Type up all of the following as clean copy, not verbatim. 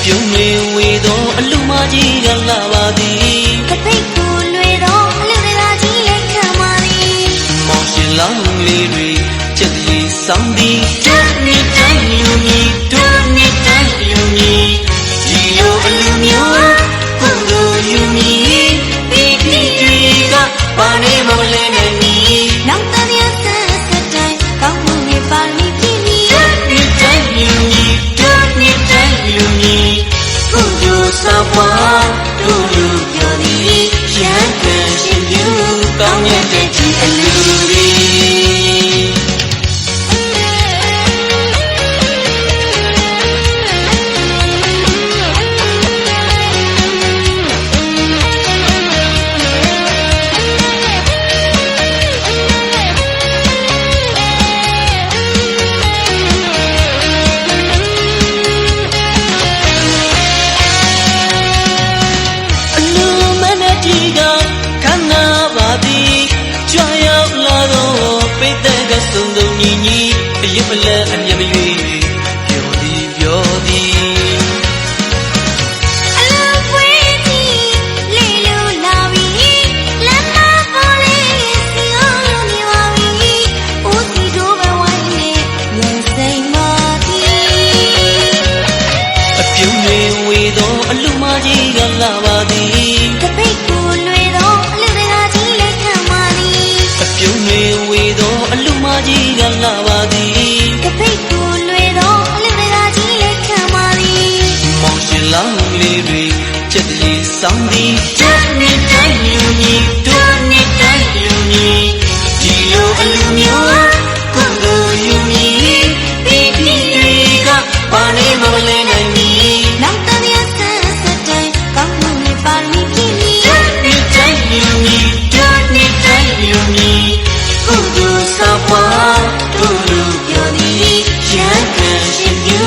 ပြုံးနေဝေသောအလူမကြီးကလာပါသည်တပိတ်ကိုလွေသောအလူတကာကြီးလည်းခံပါသည်မောင်ရှင်လောင်းလေးတွေကြက်ကြီးဆောင်သည်တို့နေတိုင်းလူကြီးတို့နေတိုင်းလူကြီးဒီလိုအလူမျိုးကိုလိုယူမီပြီးပြီးကပါနေမလဲနိုင်မီနောက်တည်းရဆက်တိုင်းကောင်းမှုနဲ့ပါမီဖြစ်မီတို့နေတိုင်းလူကြီးတို့နေတိုင်းလူကြီးကိုတို့စာပွားတို့လူပြောသည်ရန်ကန်ရှင်ပြုကောင်းရဲ့တဲ့ဒီအလူကြီးဆုံးသုံးညီညီအယုပလဲအမြတ်မရွေပြောသည်ပြောသည်အလူပွေးကြီးလေလူလာပြီလမ်းမပေါ်လေးစီအောင်နေပါပြီဦးစီတို့ပဲဝိုင်းနေငယ်စိမ်မာသည်အပြုံးနေဝေသောအလူမကြီးကလာပါသည်တပိတ်ကိုလွေသောအလူတကာကြီးလည်းခံပါသည်အပြုံးနေဝေသောအလူမကြီးကလာပါသည်တပိတ်ကိုလွေသောအလူတကာကြီးလည်းခံပါသည်မောင်ရှင်လောင်းလေးတွေကြက်ကြီးဆောင်သည်တို့နေတိုင်းလူကြီးတို့နေတိုင်းလူကြီးဒီလိုအလူမျိုးကိုလိုယူမီပြီးပြီးကပါနေမလဲနိုင်မီနောက်တည်းရဆက်တိုင်းကောင်းမှုနဲ့ပါမီဖြစ်မီတို့နေတိုင်းလူကြီးတို့နေတိုင်းလူကြီးကိုတို့စာပွားတို့လူပြောသည်ရန်ကန်ရှင်ပြု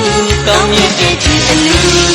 ကောင်းရဲ့တဲ့ဒီအလူ